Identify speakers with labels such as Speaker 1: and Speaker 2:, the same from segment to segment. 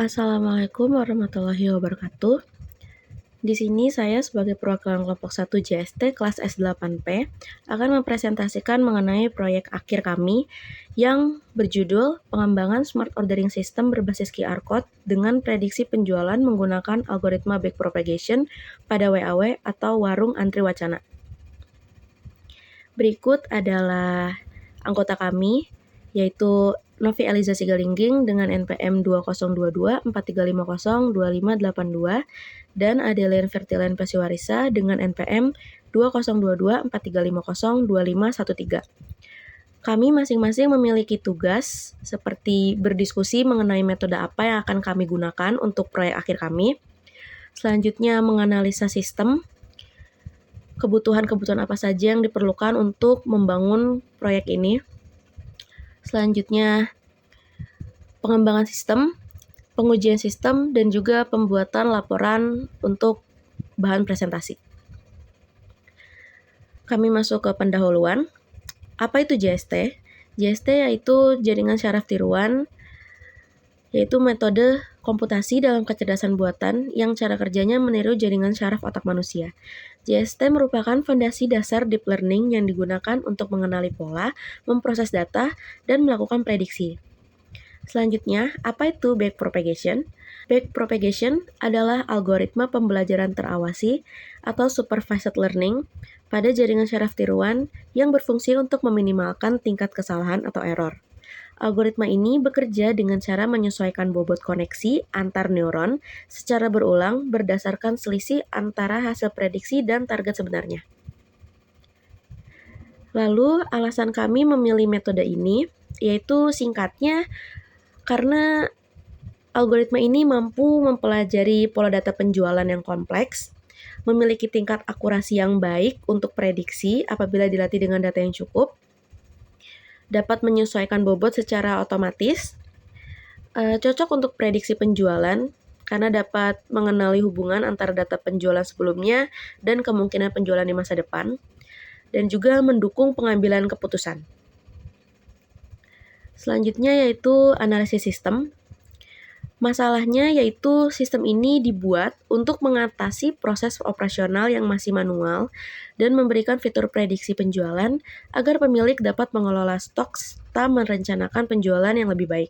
Speaker 1: Assalamualaikum warahmatullahi wabarakatuh. Di sini saya sebagai perwakilan kelompok 1 JST kelas S8P akan mempresentasikan mengenai proyek akhir kami yang berjudul Pengembangan Smart Ordering System berbasis QR Code dengan prediksi penjualan menggunakan algoritma backpropagation pada WAW atau Warung Antri Wacana. Berikut adalah anggota kami, yaitu Novi Eliza Sigalingging dengan NPM 202243502582 dan Adeline Vertilen Pasiwarisa dengan NPM 202243502513. Kami masing-masing memiliki tugas seperti berdiskusi mengenai metode apa yang akan kami gunakan untuk proyek akhir kami. Selanjutnya menganalisa sistem, kebutuhan-kebutuhan apa saja yang diperlukan untuk membangun proyek ini. Selanjutnya, pengembangan sistem, pengujian sistem, dan juga pembuatan laporan untuk bahan presentasi. Kami masuk ke pendahuluan. Apa itu JST? JST yaitu jaringan syaraf tiruan, yaitu metode komputasi dalam kecerdasan buatan yang cara kerjanya meniru jaringan syaraf otak manusia. JST merupakan fondasi dasar deep learning yang digunakan untuk mengenali pola, memproses data, dan melakukan prediksi. Selanjutnya, apa itu backpropagation? Backpropagation adalah algoritma pembelajaran terawasi atau supervised learning pada jaringan syaraf tiruan yang berfungsi untuk meminimalkan tingkat kesalahan atau error. Algoritma ini bekerja dengan cara menyesuaikan bobot koneksi antar neuron secara berulang berdasarkan selisih antara hasil prediksi dan target sebenarnya. Lalu, alasan kami memilih metode ini, yaitu singkatnya, karena algoritma ini mampu mempelajari pola data penjualan yang kompleks, memiliki tingkat akurasi yang baik untuk prediksi apabila dilatih dengan data yang cukup, dapat menyesuaikan bobot secara otomatis, cocok untuk prediksi penjualan karena dapat mengenali hubungan antara data penjualan sebelumnya dan kemungkinan penjualan di masa depan, dan juga mendukung pengambilan keputusan. Selanjutnya yaitu analisis sistem. Masalahnya yaitu sistem ini dibuat untuk mengatasi proses operasional yang masih manual dan memberikan fitur prediksi penjualan agar pemilik dapat mengelola stok serta merencanakan penjualan yang lebih baik.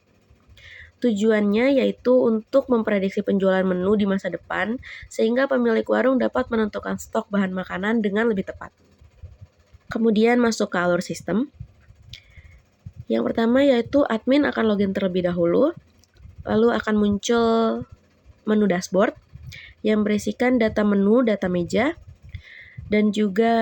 Speaker 1: Tujuannya yaitu untuk memprediksi penjualan menu di masa depan sehingga pemilik warung dapat menentukan stok bahan makanan dengan lebih tepat. Kemudian masuk ke alur sistem. Yang pertama yaitu admin akan login terlebih dahulu. Lalu akan muncul menu dashboard yang berisikan data menu, data meja, dan juga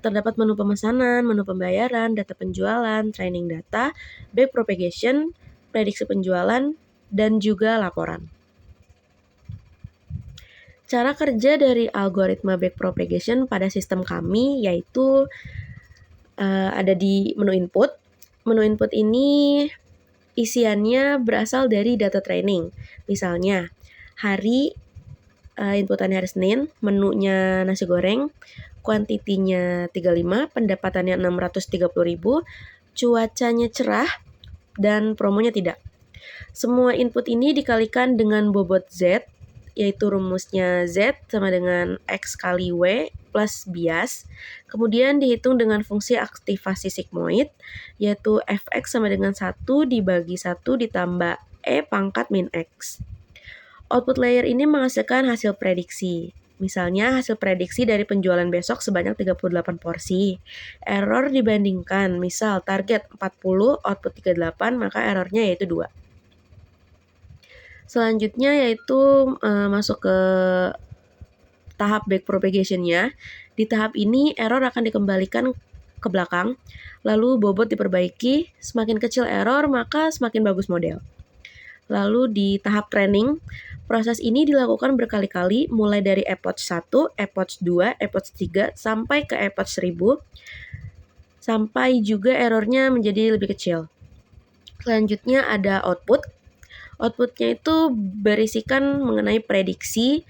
Speaker 1: terdapat menu pemesanan, menu pembayaran, data penjualan, training data, backpropagation, prediksi penjualan, dan juga laporan. Cara kerja dari algoritma backpropagation pada sistem kami yaitu ada di menu input. Menu input ini isiannya berasal dari data training. Misalnya, inputannya hari Senin, menunya nasi goreng, kuantitinya 35, pendapatannya 630.000, cuacanya cerah, dan promonya tidak. Semua input ini dikalikan dengan bobot Z, yaitu rumusnya Z sama dengan X kali W plus bias. Kemudian dihitung dengan fungsi aktivasi sigmoid, yaitu Fx sama dengan 1 dibagi 1 ditambah E pangkat min X. Output layer ini menghasilkan hasil prediksi. Misalnya hasil prediksi dari penjualan besok sebanyak 38 porsi. Error dibandingkan, misal target 40, output 38, maka errornya yaitu 2. Selanjutnya yaitu masuk ke tahap backpropagation-nya. Di tahap ini error akan dikembalikan ke belakang, lalu bobot diperbaiki, semakin kecil error maka semakin bagus model. Lalu di tahap training, proses ini dilakukan berkali-kali mulai dari epoch 1, epoch 2, epoch 3 sampai ke epoch 1000, sampai juga errornya menjadi lebih kecil. Selanjutnya ada output. Outputnya itu berisikan mengenai prediksi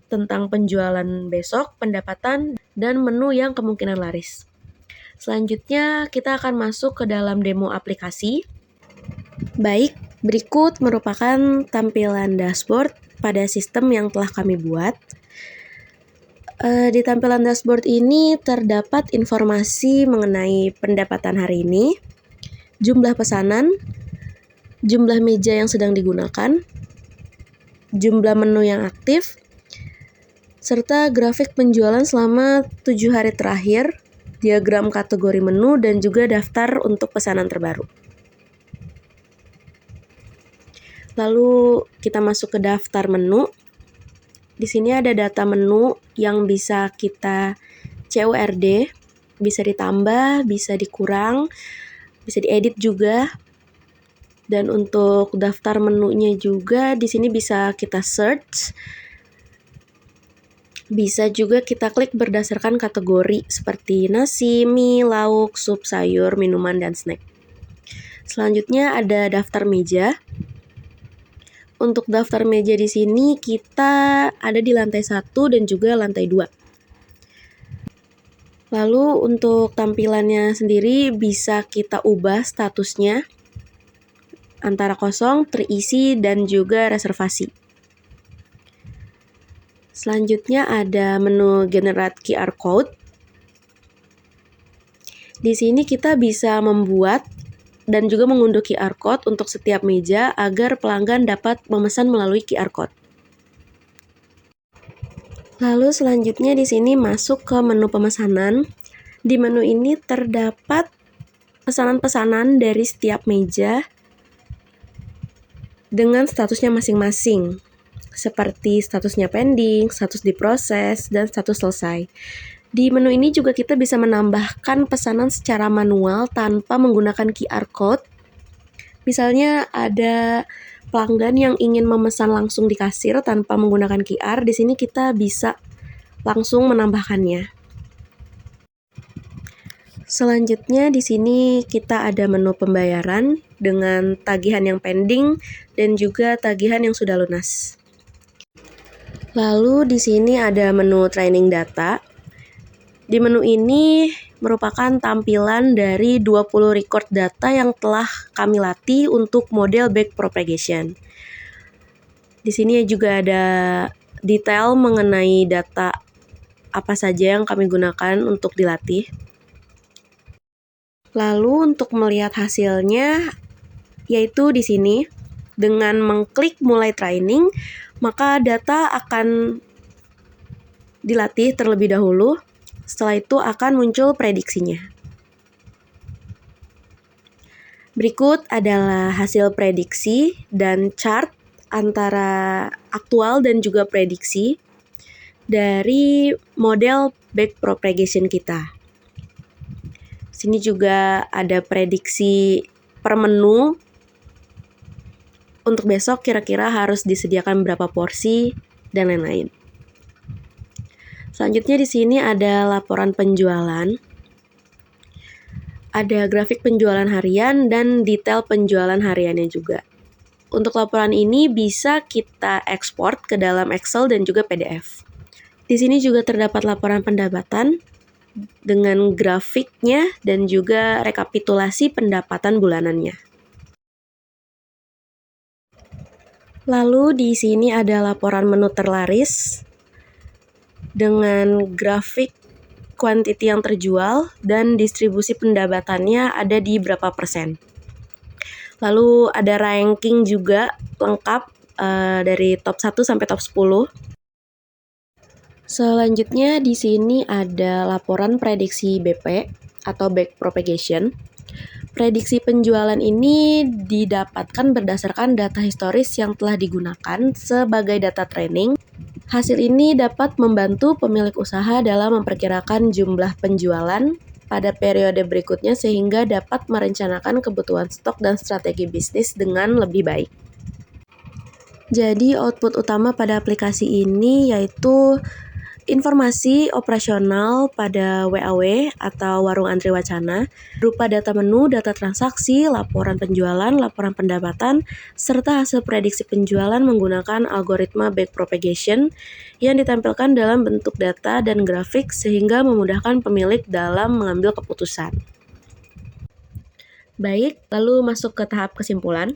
Speaker 1: tentang penjualan besok, pendapatan, dan menu yang kemungkinan laris. Selanjutnya kita akan masuk ke dalam demo aplikasi. Baik, Berikut merupakan tampilan dashboard pada sistem yang telah kami buat. Di tampilan dashboard ini terdapat informasi mengenai pendapatan hari ini, jumlah pesanan, jumlah meja yang sedang digunakan, jumlah menu yang aktif, serta grafik penjualan selama 7 hari terakhir, diagram kategori menu, dan juga daftar untuk pesanan terbaru. Lalu kita masuk ke daftar menu. Di sini ada data menu yang bisa kita CORD, bisa ditambah, bisa dikurang, bisa diedit juga. Dan untuk daftar menunya juga di sini bisa kita search. Bisa juga kita klik berdasarkan kategori seperti nasi, mie, lauk, sup, sayur, minuman, dan snack. Selanjutnya ada daftar meja. Untuk daftar meja di sini kita ada di lantai 1 dan juga lantai 2. Lalu untuk tampilannya sendiri bisa kita ubah statusnya antara kosong, terisi, dan juga reservasi. Selanjutnya ada menu generate QR code. Di sini kita bisa membuat dan juga mengunduh QR code untuk setiap meja agar pelanggan dapat memesan melalui QR code. Lalu selanjutnya di sini masuk ke menu pemesanan. Di menu ini terdapat pesanan-pesanan dari setiap meja dengan statusnya masing-masing, seperti statusnya pending, status diproses, dan status selesai. Di menu ini juga kita bisa menambahkan pesanan secara manual tanpa menggunakan QR code. Misalnya ada pelanggan yang ingin memesan langsung di kasir tanpa menggunakan QR, di sini kita bisa langsung menambahkannya. Selanjutnya di sini kita ada menu pembayaran dengan tagihan yang pending dan juga tagihan yang sudah lunas. Lalu di sini ada menu training data. Di menu ini merupakan tampilan dari 20 record data yang telah kami latih untuk model backpropagation. Di sini juga ada detail mengenai data apa saja yang kami gunakan untuk dilatih. Lalu untuk melihat hasilnya, yaitu di sini dengan mengklik mulai training, maka data akan dilatih terlebih dahulu. Setelah itu akan muncul prediksinya. Berikut adalah hasil prediksi dan chart antara aktual dan juga prediksi dari model backpropagation kita. Sini juga ada prediksi per menu. Untuk besok kira-kira harus disediakan berapa porsi dan lain-lain. Selanjutnya di sini ada laporan penjualan. Ada grafik penjualan harian dan detail penjualan hariannya juga. Untuk laporan ini bisa kita ekspor ke dalam Excel dan juga PDF. Di sini juga terdapat laporan pendapatan dengan grafiknya dan juga rekapitulasi pendapatan bulanannya. Lalu di sini ada laporan menu terlaris dengan grafik quantity yang terjual dan distribusi pendapatannya ada di berapa persen. Lalu ada ranking juga lengkap dari top 1 sampai top 10. Selanjutnya di sini ada laporan prediksi BP atau backpropagation. Prediksi penjualan ini didapatkan berdasarkan data historis yang telah digunakan sebagai data training. Hasil ini dapat membantu pemilik usaha dalam memperkirakan jumlah penjualan pada periode berikutnya sehingga dapat merencanakan kebutuhan stok dan strategi bisnis dengan lebih baik. Jadi output utama pada aplikasi ini yaitu informasi operasional pada WAW atau Warung Antri Wacana berupa data menu, data transaksi, laporan penjualan, laporan pendapatan, serta hasil prediksi penjualan menggunakan algoritma backpropagation yang ditampilkan dalam bentuk data dan grafik sehingga memudahkan pemilik dalam mengambil keputusan. Baik, lalu masuk ke tahap kesimpulan.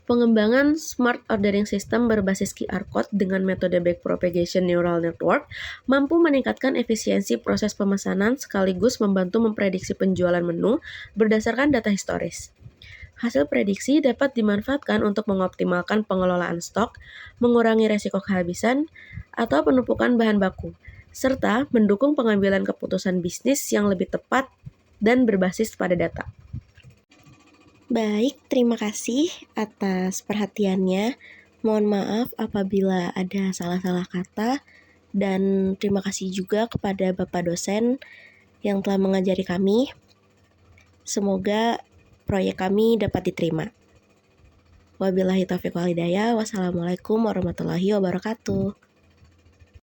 Speaker 1: Pengembangan Smart Ordering System berbasis QR Code dengan metode Backpropagation Neural Network mampu meningkatkan efisiensi proses pemesanan sekaligus membantu memprediksi penjualan menu berdasarkan data historis. Hasil prediksi dapat dimanfaatkan untuk mengoptimalkan pengelolaan stok, mengurangi resiko kehabisan, atau penumpukan bahan baku, serta mendukung pengambilan keputusan bisnis yang lebih tepat dan berbasis pada data.
Speaker 2: Baik, terima kasih atas perhatiannya. Mohon maaf apabila ada salah-salah kata, dan terima kasih juga kepada Bapak dosen yang telah mengajari kami. Semoga proyek kami dapat diterima. Wabillahi taufiq wal hidayah. Wassalamualaikum warahmatullahi wabarakatuh.